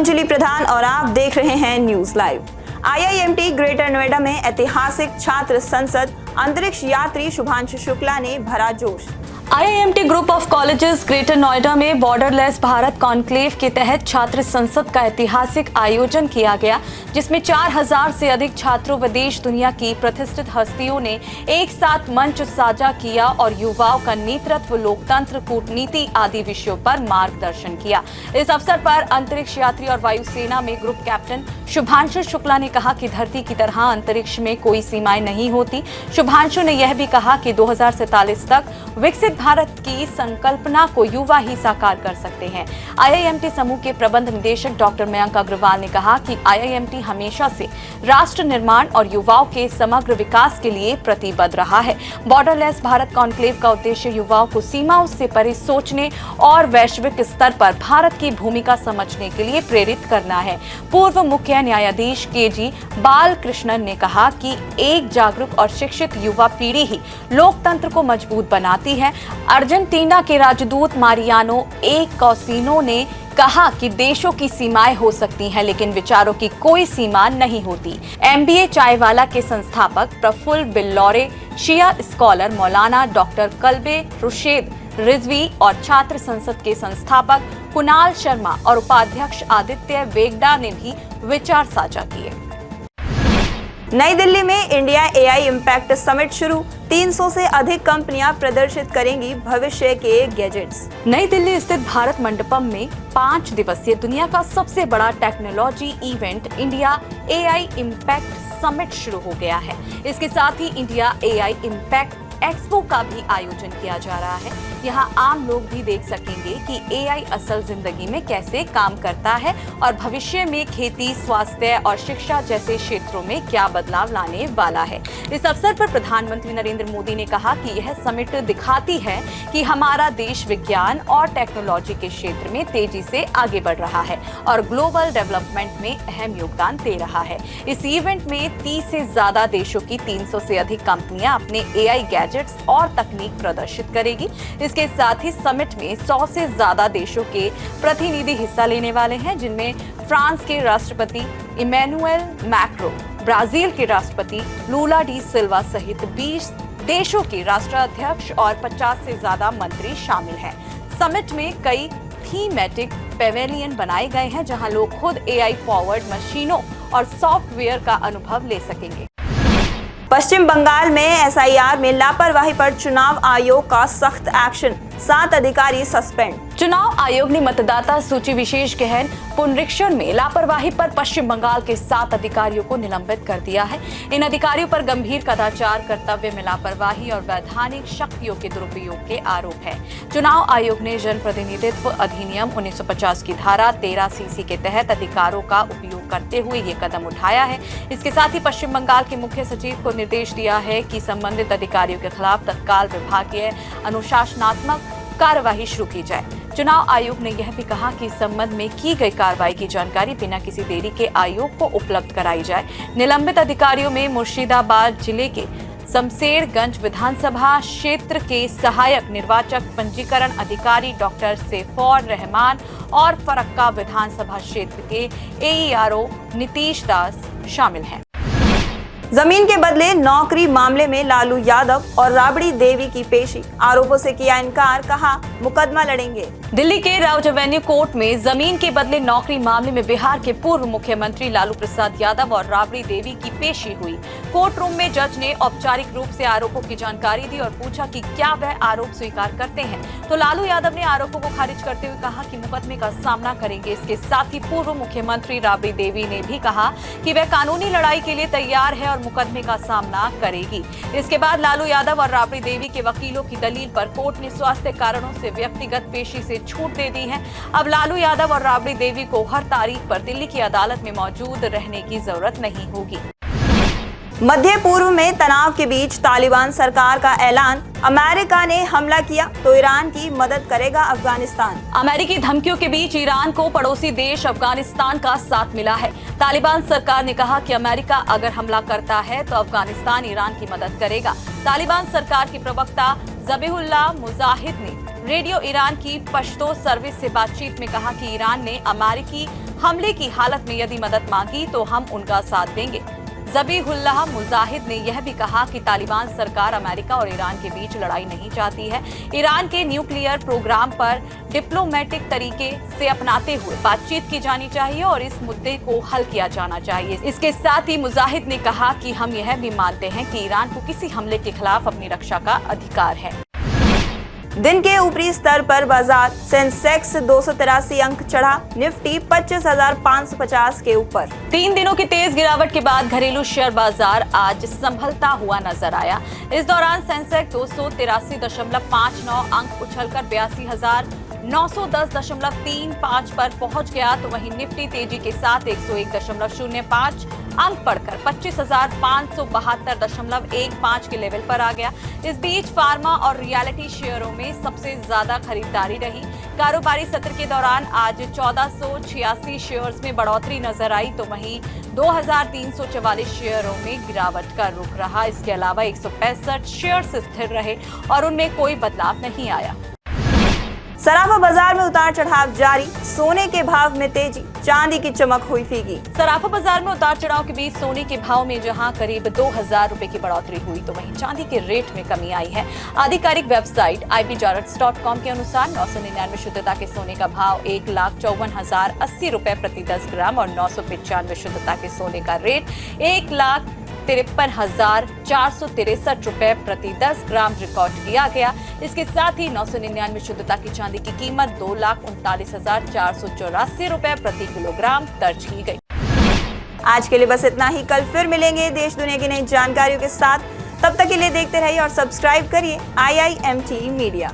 अंजलि प्रधान और आप देख रहे हैं news live. IIMT greater Noida में ऐतिहासिक छात्र संसद अंतरिक्ष यात्री शुभांशु शुक्ला ने भरा जोश। IIMT group of colleges greater Noida में बॉर्डरलेस भारत कॉन्क्लेव के तहत छात्र संसद का ऐतिहासिक आयोजन किया गया, जिसमें 4000 से अधिक छात्रों व देश दुनिया की प्रतिष्ठित हस्तियों ने एक साथ मंच साझा किया और युवाओं का नेतृत्व, लोकतंत्र, कूटनीति आदि विषयों पर मार्गदर्शन किया। इस अवसर पर अंतरिक्ष यात्री और वायुसेना में ग्रुप कैप्टन शुभांशु शुक्ला ने कहा कि धरती की तरह अंतरिक्ष में कोई सीमाएं नहीं होती। शुभांशु ने यह भी कहा कि 2047 तक विकसित भारत की संकल्पना को युवा ही साकार कर सकते हैं। IIMT समूह के प्रबंध निदेशक डॉक्टर मयंक अग्रवाल ने कहा कि IIMT हमेशा से राष्ट्र निर्माण और युवाओं के समग्र विकास के लिए प्रतिबद्ध रहा है। बॉर्डरलेस भारत कॉन्क्लेव का उद्देश्य युवाओं को सीमाओं से परे सोचने और वैश्विक स्तर पर भारत की भूमिका समझने के लिए प्रेरित करना है। पूर्व मुख्य न्यायाधीश KG बालकृष्णन ने कहा कि एक जागरूक और शिक्षित युवा पीढ़ी ही लोकतंत्र को मजबूत बनाती है। अर्जेंटीना के राजदूत मारियानो ए कौसिनो ने कहा कि देशों की सीमाएं हो सकती हैं, लेकिन विचारों की कोई सीमा नहीं होती। MBA चायवाला के संस्थापक प्रफुल्ल बिल्लौरे, शिया स्कॉलर मौलाना डॉक्टर कल्बे रुशेद रिजवी और छात्र संसद के संस्थापक कुणाल शर्मा और उपाध्यक्ष आदित्य वेगड़ा ने भी विचार साझा किए। नई दिल्ली में इंडिया AI इम्पैक्ट समिट शुरू। 300 से अधिक कंपनियां प्रदर्शित करेंगी भविष्य के गैजेट्स। नई दिल्ली स्थित भारत मंडपम में 5 दिवसीय दुनिया का सबसे बड़ा technology event India AI impact summit शुरू हो गया है। इसके साथ ही इंडिया AI इम्पैक्ट एक्सपो का भी आयोजन किया जा रहा है। यहाँ आम लोग भी देख सकेंगे कि AI असल जिंदगी में कैसे काम करता है और भविष्य में खेती, स्वास्थ्य और शिक्षा जैसे क्षेत्रों में क्या बदलाव लाने वाला है। इस अवसर पर प्रधानमंत्री नरेंद्र मोदी ने कहा कि यह समिट दिखाती है कि हमारा देश विज्ञान और टेक्नोलॉजी के क्षेत्र में तेजी से आगे बढ़ रहा है और ग्लोबल डेवलपमेंट में अहम योगदान दे रहा है। इस इवेंट में 30 से ज्यादा देशों की 300 से अधिक कंपनियां अपने AI गैजेट्स और तकनीक प्रदर्शित करेगी। इसके साथ ही समिट में 100 से ज्यादा देशों के प्रतिनिधि हिस्सा लेने वाले हैं, जिनमें फ्रांस के राष्ट्रपति इमैनुएल मैक्रों, ब्राजील के राष्ट्रपति लूला डी सिल्वा सहित 20 देशों के राष्ट्राध्यक्ष और 50 से ज्यादा मंत्री शामिल हैं। समिट में कई थीमेटिक पेवेलियन बनाए गए हैं, जहां लोग खुद AI फॉरवर्ड मशीनों और सॉफ्टवेयर का अनुभव ले सकेंगे। पश्चिम बंगाल में SIR में लापरवाही पर चुनाव आयोग का सख्त एक्शन, 7 अधिकारी सस्पेंड। चुनाव आयोग ने मतदाता सूची विशेष गहन पुनरीक्षण में लापरवाही पर पश्चिम बंगाल के 7 अधिकारियों को निलंबित कर दिया है। इन अधिकारियों पर गंभीर कदाचार, कर्तव्य में लापरवाही और वैधानिक शक्तियों के दुरुपयोग के आरोप है। चुनाव आयोग ने जनप्रतिनिधित्व अधिनियम 1950 की धारा 13 CC के तहत अधिकारों का उपयोग करते हुए ये कदम उठाया है। इसके साथ ही पश्चिम बंगाल के मुख्य सचिव को निर्देश दिया है कि संबंधित अधिकारियों के खिलाफ तत्काल विभागीय अनुशासनात्मक कार्यवाही शुरू की जाए। चुनाव आयोग ने यह भी कहा कि इस संबंध में की गई कार्रवाई की जानकारी बिना किसी देरी के आयोग को उपलब्ध कराई जाए। निलंबित अधिकारियों में मुर्शिदाबाद जिले के शमशेरगंज विधानसभा क्षेत्र के सहायक निर्वाचक पंजीकरण अधिकारी डॉक्टर सैफुर रहमान और फरक्का विधानसभा क्षेत्र के AERO नीतीश दास शामिल हैं। जमीन के बदले नौकरी मामले में लालू यादव और राबड़ी देवी की पेशी, आरोपों से किया इनकार, कहा मुकदमा लड़ेंगे। दिल्ली के राउज एवेन्यू कोर्ट में जमीन के बदले नौकरी मामले में बिहार के पूर्व मुख्यमंत्री लालू प्रसाद यादव और राबड़ी देवी की पेशी हुई। कोर्ट रूम में जज ने औपचारिक रूप से आरोपों की जानकारी दी और पूछा कि क्या वह आरोप स्वीकार करते हैं, तो लालू यादव ने आरोपों को खारिज करते हुए कहा कि मुकदमे का सामना करेंगे। इसके साथ ही पूर्व मुख्यमंत्री राबड़ी देवी ने भी कहा कि वह कानूनी लड़ाई के लिए तैयार है और मुकदमे का सामना करेगी। इसके बाद लालू यादव और राबड़ी देवी के वकीलों की दलील पर कोर्ट ने स्वास्थ्य कारणों से व्यक्तिगत पेशी से छूट दे दी है। अब लालू यादव और राबड़ी देवी को हर तारीख पर दिल्ली की अदालत में मौजूद रहने की जरूरत नहीं होगी। मध्य पूर्व में तनाव के बीच तालिबान सरकार का ऐलान, अमेरिका ने हमला किया तो ईरान की मदद करेगा अफगानिस्तान। अमेरिकी धमकियों के बीच ईरान को पड़ोसी देश अफगानिस्तान का साथ मिला है। तालिबान सरकार ने कहा कि अमेरिका अगर हमला करता है तो अफगानिस्तान ईरान की मदद करेगा। तालिबान सरकार के प्रवक्ता ज़बीहुल्लाह मुजाहिद ने रेडियो ईरान की पश्तो सर्विस से बातचीत में कहा कि ईरान ने अमेरिकी हमले की हालत में यदि मदद मांगी तो हम उनका साथ देंगे। ज़बीहुल्लाह मुजाहिद ने यह भी कहा कि तालिबान सरकार अमेरिका और ईरान के बीच लड़ाई नहीं चाहती है। ईरान के न्यूक्लियर प्रोग्राम पर डिप्लोमेटिक तरीके से अपनाते हुए बातचीत की जानी चाहिए और इस मुद्दे को हल किया जाना चाहिए। इसके साथ ही मुजाहिद ने कहा कि हम यह भी मानते हैं कि ईरान को किसी हमले के खिलाफ अपनी रक्षा का अधिकार है। दिन के ऊपरी स्तर पर बाजार, सेंसेक्स 283 अंक चढ़ा, निफ्टी 25,550 के ऊपर। 3 दिनों की तेज गिरावट के बाद घरेलू शेयर बाजार आज संभलता हुआ नजर आया। इस दौरान सेंसेक्स 283.59 अंक उछलकर 82,910.35 पर पहुंच गया, तो वहीं निफ्टी तेजी के साथ 101.05 अंक बढ़कर 25,572.15 के लेवल पर आ गया। इस बीच फार्मा और रियलिटी शेयरों में सबसे ज्यादा खरीदारी रही। कारोबारी सत्र के दौरान आज 1486 शेयर्स में बढ़ोतरी नजर आई, तो वहीं 2344 शेयरों में गिरावट का रुख रहा। इसके अलावा 165 शेयर्स स्थिर रहे और उनमें कोई बदलाव नहीं आया। सराफा बाजार में उतार चढ़ाव जारी, सोने के भाव में तेजी, चांदी की चमक हुई फीकी। सराफा बाजार में उतार चढ़ाव के बीच सोने के भाव में जहां करीब 2000 रुपए की बढ़ोतरी हुई, तो वहीं चांदी के रेट में कमी आई है। आधिकारिक वेबसाइट IBJarrets.com के अनुसार 999 शुद्धता के सोने का भाव 1,54,080 रुपए प्रति 10 ग्राम और 995 शुद्धता के सोने का रेट 1,53,463 रुपए प्रति 10 ग्राम रिकॉर्ड किया गया। इसके साथ ही 999 शुद्धता की चांदी की कीमत 2,39,484 रुपए प्रति किलोग्राम दर्ज की गई। आज के लिए बस इतना ही। कल फिर मिलेंगे देश दुनिया की नई जानकारियों के साथ। तब तक के लिए देखते रहिए और सब्सक्राइब करिए IIMT मीडिया।